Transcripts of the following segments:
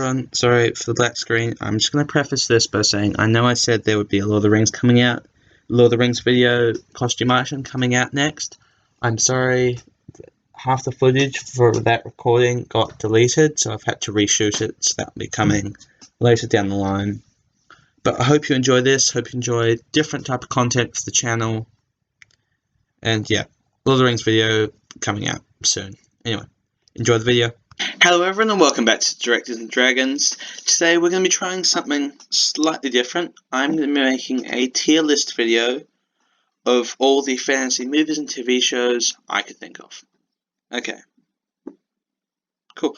everyone, sorry for the black screen. I'm just going to preface this by saying I know I said there would be a Lord of the Rings coming out, Lord of the Rings video costume action coming out next. I'm sorry, half the footage for that recording got deleted, so I've had to reshoot it, so that'll be coming later down the line. But I hope you enjoy this, hope you enjoy different type of content for the channel, and yeah, Lord of the Rings video coming out soon. Anyway, enjoy the video. Hello everyone and welcome back to Directors and Dragons. Today we're going to be trying something slightly different. I'm going to be making a tier list video of all the fantasy movies and TV shows I could think of. Okay. Cool.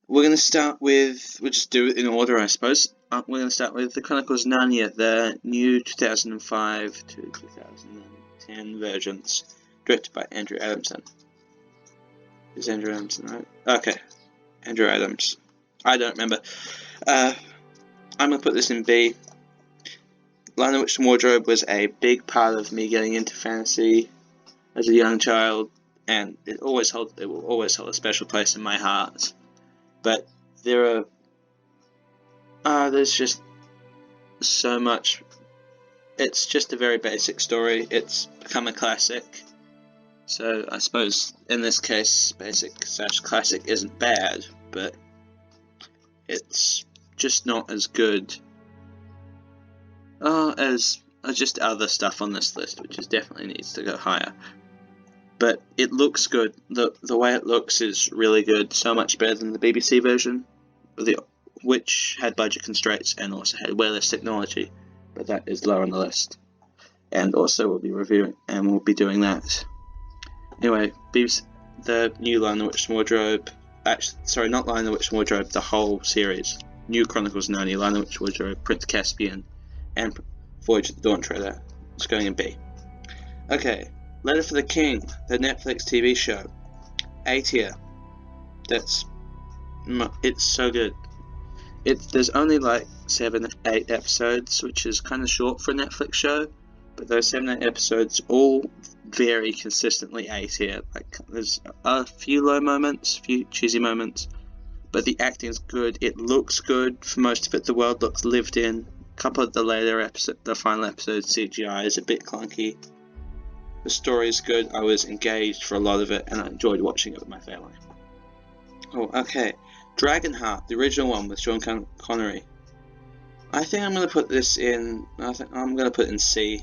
We're going to start with, we'll just do it in order I suppose. We're going to start with The Chronicles of Narnia, the new 2005 to 2010 versions, directed by Andrew Adamson. Is Andrew Adamson right? Okay. Andrew Adams. I don't remember. I'm going to put this in B. Lion the Witch and Wardrobe was a big part of me getting into fantasy as a young child, and it will always hold a special place in my heart. But there's just so much. It's just a very basic story. It's become a classic. So I suppose in this case, basic/classic isn't bad, but it's just not as good as just other stuff on this list, which definitely needs to go higher. But it looks good. The way it looks is really good. So much better than the BBC version, which had budget constraints and also had way less technology. But that is lower on the list. And also we'll be reviewing and we'll be doing that. Anyway, the new Lion the Witch and Wardrobe, sorry, not Lion the Witch and Wardrobe, the whole series. New Chronicles of Narnia, Lion the Witch and Wardrobe, Prince Caspian, and Voyage of the Dawn Treader. It's going in B. Okay, Letter for the King, the Netflix TV show. A tier. It's so good. There's only like 7-8 episodes, which is kind of short for a Netflix show. But those 7-8 episodes all very consistently A tier. Like there's a few low moments, a few cheesy moments, but the acting's good. It looks good for most of it. The world looks lived in. A couple of the final episodes, CGI is a bit clunky. The story is good. I was engaged for a lot of it, and I enjoyed watching it with my family. Oh, okay. Dragonheart, the original one with Sean Connery. I think I'm going to put this in. I think I'm going to put it in C.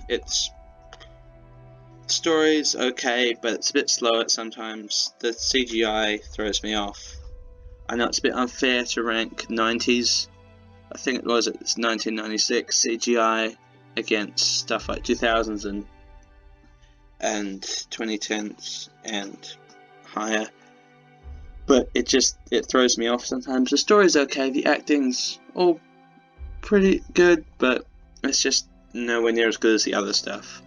Story's okay, but it's a bit slow at sometimes. The CGI throws me off. I know it's a bit unfair to rank 90s. I think it's 1996 CGI against stuff like 2000s and 2010s and higher. But it throws me off sometimes. The story's okay. The acting's all pretty good, but it's just nowhere near as good as the other stuff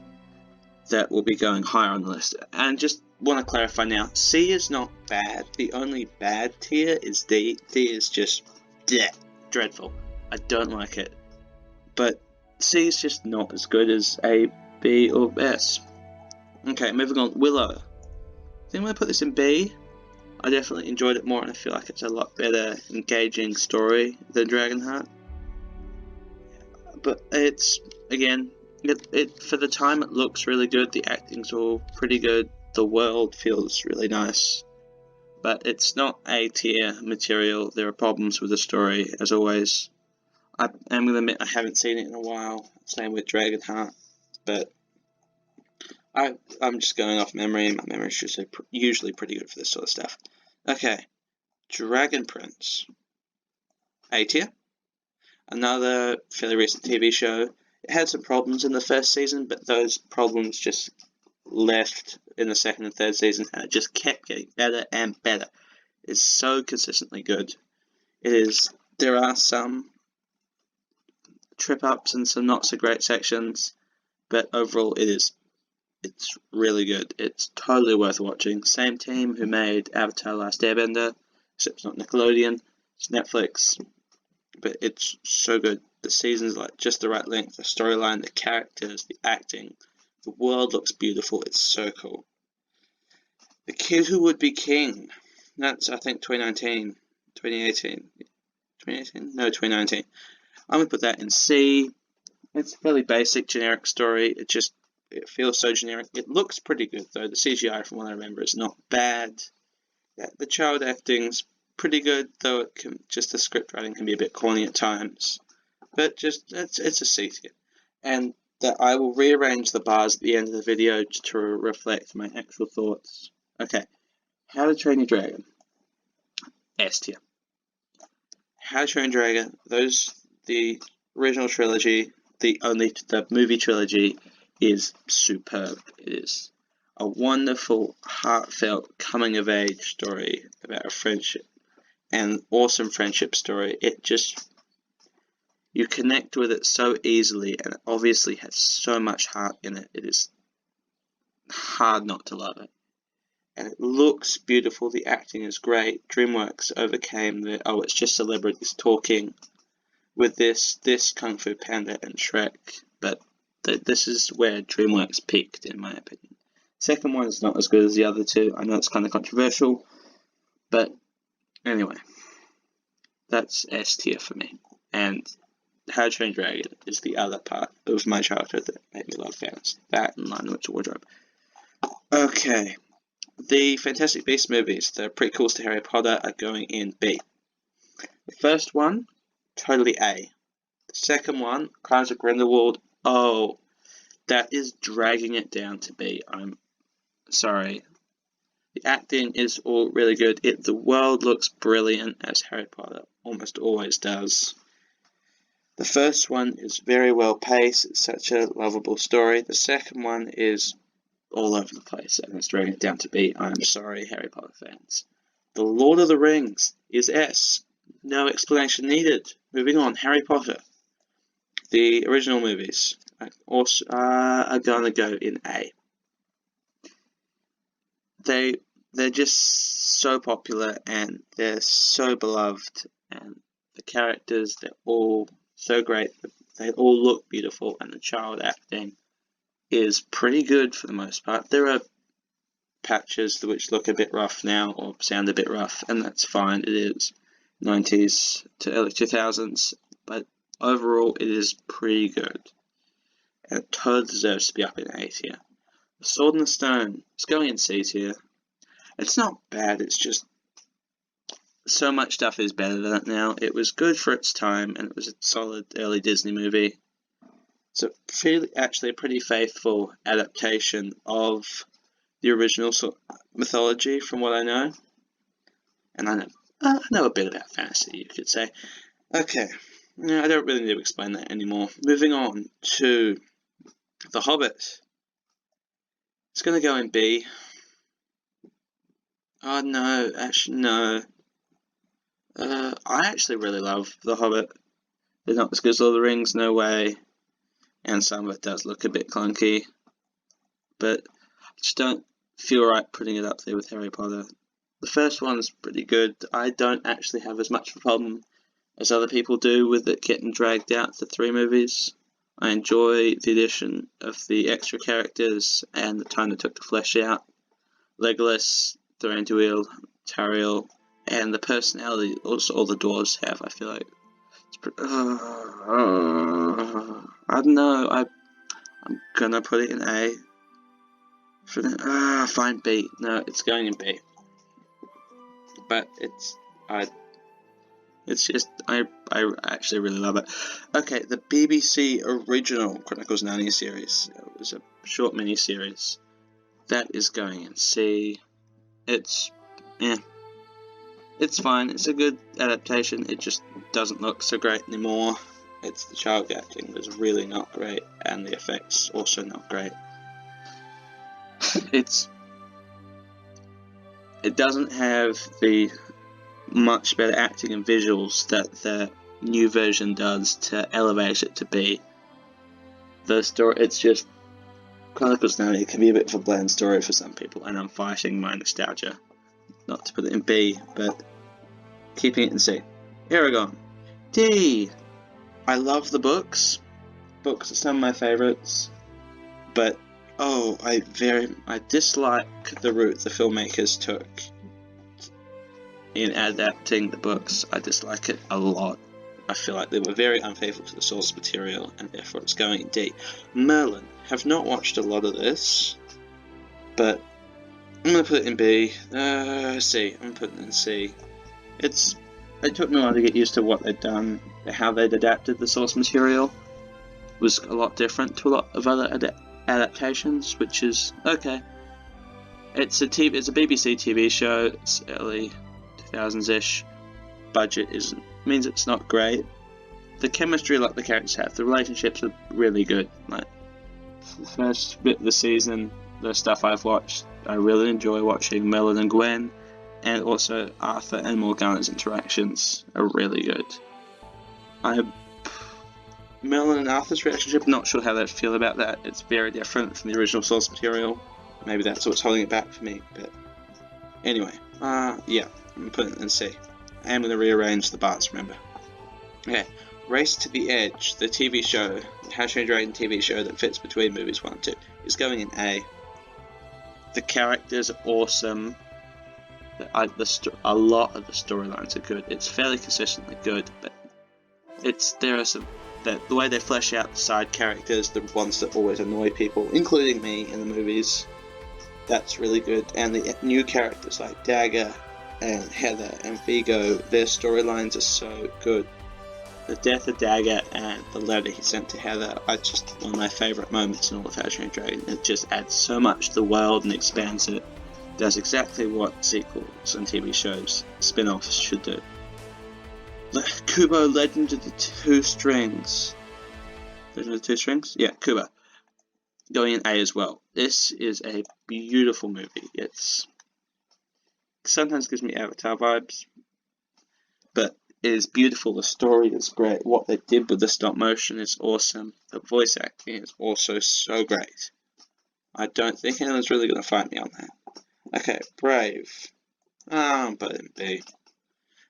that will be going higher on the list. And just want to clarify now, C is not bad. The only bad tier is D. D is just dreadful. I don't like it. But C is just not as good as A, B, or S. Okay, moving on. Willow. I think I'm going to put this in B. I definitely enjoyed it more, and I feel like it's a lot better, engaging story than Dragonheart. But it's, again, for the time it looks really good, the acting's all pretty good, the world feels really nice, but it's not A tier material. There are problems with the story, as always. I'm going to admit I haven't seen it in a while, same with Dragonheart, but I'm just going off memory, and my memory is usually pretty good for this sort of stuff. Okay, Dragon Prince. A tier. Another fairly recent TV show. It had some problems in the first season, but those problems just left in the second and third season, and it just kept getting better and better. It's so consistently good. There are some trip-ups and some not-so-great sections, but overall it's really good. It's totally worth watching. Same team who made Avatar: Last Airbender, except it's not Nickelodeon, it's Netflix. But it's so good. The season's like just the right length, the storyline, the characters, the acting, the world looks beautiful. It's so cool. The Kid Who Would Be King. That's, I think, 2019, 2018. 2018? No, 2019. I'm gonna put that in C. It's a fairly basic, generic story. It feels so generic. It looks pretty good though. The CGI, from what I remember, is not bad. The child acting's pretty good, though the script writing can be a bit corny at times. But it's a C tier. And that I will rearrange the bars at the end of the video to reflect my actual thoughts. Okay, How to Train Your Dragon, S tier. How to Train Your Dragon, the original trilogy, the movie trilogy is superb. It is a wonderful, heartfelt coming-of-age story about a friendship, an awesome friendship story. You connect with it so easily, and it obviously has so much heart in it. It is hard not to love it. And it looks beautiful. The acting is great. DreamWorks overcame it's just celebrities talking with this Kung Fu Panda and Shrek, but this is where DreamWorks peaked, in my opinion. Second one is not as good as the other two. I know it's kind of controversial, but anyway, that's S tier for me. And How to Train Your Dragon is the other part of my childhood that made me love fantasy. That and Lion, the Witch, and Wardrobe. Okay, the Fantastic Beasts movies, the prequels to Harry Potter, are going in B. The first one, totally A. The second one, Crimes of Grindelwald, oh, that is dragging it down to B. I'm sorry. The acting is all really good. The world looks brilliant, as Harry Potter almost always does. The first one is very well paced. It's such a lovable story. The second one is all over the place, and it's dragging it down to B. I'm sorry, Harry Potter fans. The Lord of the Rings is S. No explanation needed. Moving on, Harry Potter. The original movies are gonna go in A. They're just so popular, and they're so beloved, and the characters, they're all so great. They all look beautiful, and the child acting is pretty good for the most part. There are patches which look a bit rough now, or sound a bit rough, and that's fine. It is 90s to early 2000s, but overall it is pretty good. And it totally deserves to be up in A tier. The Sword and the Stone is going in C tier. It's not bad, it's just so much stuff is better than it now. It was good for its time, and it was a solid early Disney movie. So actually a pretty faithful adaptation of the original mythology, from what I know. And I know a bit about fantasy, you could say. Okay, I don't really need to explain that anymore. Moving on to The Hobbit. It's going to go in B. Oh no, actually no. I actually really love The Hobbit. They're not as good as Lord of the Rings, no way. And some of it does look a bit clunky. But I just don't feel right putting it up there with Harry Potter. The first one's pretty good. I don't actually have as much of a problem as other people do with it getting dragged out to 3 movies. I enjoy the addition of the extra characters and the time it took to flesh out Legolas, Thranduil, Tauriel, and the personality also all the dwarves have. I feel like it's I don't know. I'm gonna put it in A. Fine, B. No, it's going in B. But I actually really love it. Okay, the BBC original Chronicles of Narnia series. It was a short mini-series. That is going in C. It's fine. It's a good adaptation. It just doesn't look so great anymore. The child acting was really not great, and the effects also not great. It doesn't have the much better acting and visuals that the new version does to elevate it to be. The story, it's just Chronicles of Narnia can be a bit of a bland story for some people, and I'm fighting my nostalgia not to put it in B, but keeping it in C. Eragon. D. I love the books. Books are some of my favourites, but I dislike the route the filmmakers took in adapting the books. I dislike it a lot. I feel like they were very unfaithful to the source material, and therefore it's going in D. Merlin. Have not watched a lot of this, but I'm going to put it in B. C. I'm putting it in C. It took me a while to get used to what they'd done, how they'd adapted the source material. It was a lot different to a lot of other adaptations, which is okay. It's a BBC TV show. It's early 2000s-ish. Budget means it's not great. The chemistry, like the characters have, the relationships are really good. Like the first bit of the season, the stuff I've watched, I really enjoy watching Merlin and Gwen, and also Arthur and Morgana's interactions are really good. Merlin and Arthur's relationship, not sure how they feel about that. It's very different from the original source material. Maybe that's what's holding it back for me, but anyway, yeah, I'm putting it in C. I am going to rearrange the bars, remember. Okay, Race to the Edge, the TV show, the How to Train Your Dragon TV show that fits between movies 1 and 2, is going in A. The characters are awesome. A lot of the storylines are good. It's fairly consistently good, but the way they flesh out the side characters, the ones that always annoy people, including me in the movies, that's really good. And the new characters like Dagger and Heather and Vigo, their storylines are so good. The death of Dagger and the letter he sent to Heather are just one of my favourite moments in all of How to Train Your Dragon. It just adds so much to the world and expands it. Does exactly what sequels and TV shows, spin-offs should do. Kubo, Legend of the Two Strings. Legend of the Two Strings? Yeah, Kubo. Going in A as well. This is a beautiful movie. It's sometimes gives me Avatar vibes, but it is beautiful. The story is great. What they did with the stop motion is awesome. The voice acting is also so great. I don't think anyone's really going to fight me on that. Okay, Brave. I'm putting in B.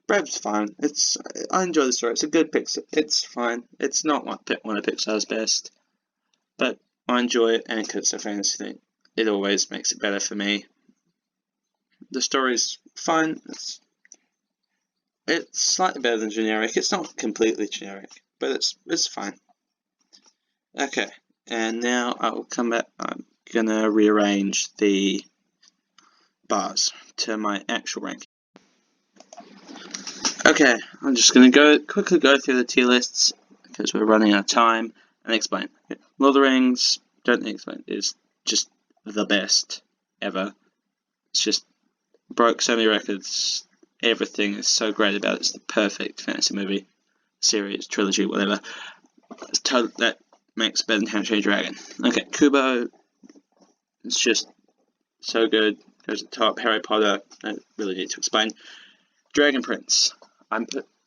Brave's fine. I enjoy the story. It's a good Pixar. It's fine. It's not one of Pixar's best, but I enjoy it, and because it's a fantasy thing, it always makes it better for me. The story's fine. It's slightly better than generic. It's not completely generic, but it's fine. Okay, and now I will come back. I'm gonna rearrange the bars to my actual ranking. Okay, I'm just going to quickly go through the tier lists because we're running out of time and explain. Okay. Lord of the Rings, don't need to explain, is just the best ever. It's just broke so many records. Everything is so great about it. It's the perfect fantasy movie, series, trilogy, whatever. That makes better than How to Train Your Dragon. Okay, Kubo, it's just so good. Goes at the top. Harry Potter, I don't really need to explain. Dragon Prince.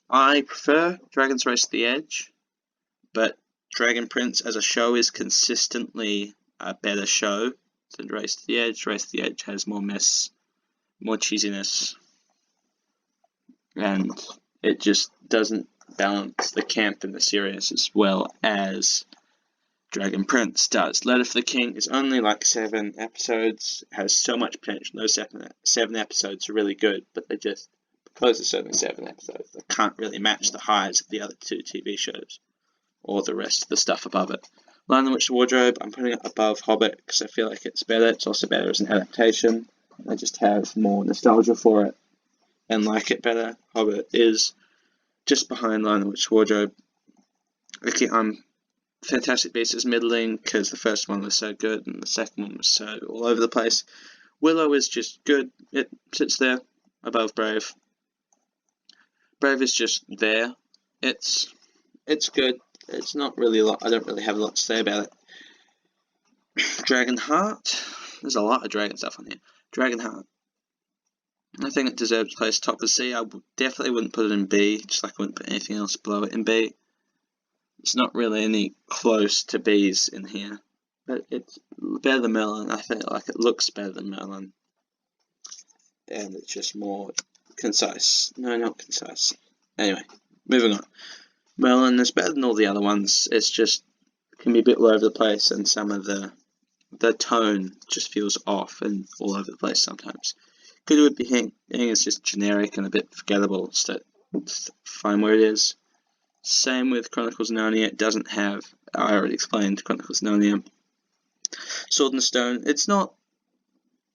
I prefer Dragon's Race to the Edge, but Dragon Prince as a show is consistently a better show than Race to the Edge. Race to the Edge has more mess, more cheesiness, and it just doesn't balance the camp and the serious as well as Dragon Prince does. Letter for the King is only like 7 episodes, has so much potential. Those 7 episodes are really good, but they just, because it's only 7 episodes, they can't really match the highs of the other 2 TV shows or the rest of the stuff above it. Lion, the Witch, the Wardrobe, I'm putting it above Hobbit because I feel like it's better. It's also better as an adaptation. I just have more nostalgia for it and like it better. Hobbit is just behind Lion, the Witch, the Wardrobe. Okay, Fantastic Beasts is middling because the first one was so good and the second one was so all over the place. Willow is just good. It sits there above Brave. Brave is just there. It's good. It's not really a lot. I don't really have a lot to say about it. Dragonheart. There's a lot of dragon stuff on here. Dragonheart. I think it deserves to place top of C. I definitely wouldn't put it in B, just like I wouldn't put anything else below it in B. It's not really any close to B's in here, but it's better than Merlin. I feel like it looks better than Merlin, and it's just more concise. No, not concise. Anyway, moving on. Merlin is better than all the other ones. It's just can be a bit all over the place, and some of the tone just feels off and all over the place sometimes. Goodwood Beginning is just generic and a bit forgettable, so it's fine where it is. Same with Chronicles of Narnia. It doesn't have, I already explained Chronicles of Narnia. Sword and Stone, it's not,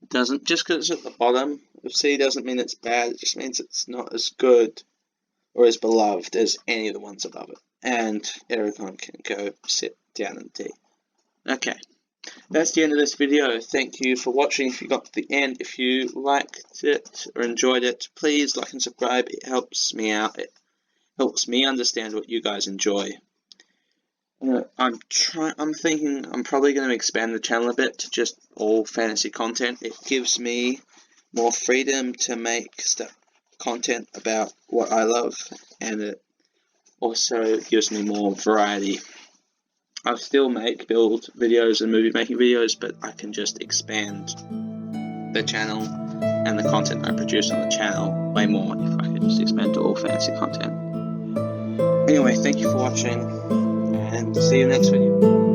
doesn't, just because it's at the bottom of C doesn't mean it's bad, it just means it's not as good or as beloved as any of the ones above it. And Eragon can go sit down in D. Okay, that's the end of this video. Thank you for watching. If you got to the end, if you liked it or enjoyed it, please like and subscribe. It helps me out. It helps me understand what you guys enjoy. I'm thinking I'm probably going to expand the channel a bit to just all fantasy content. It gives me more freedom to make content about what I love, and it also gives me more variety. I still build videos and movie making videos, but I can just expand the channel and the content I produce on the channel way more if I could just expand to all fantasy content. Anyway, thank you for watching, and see you next video.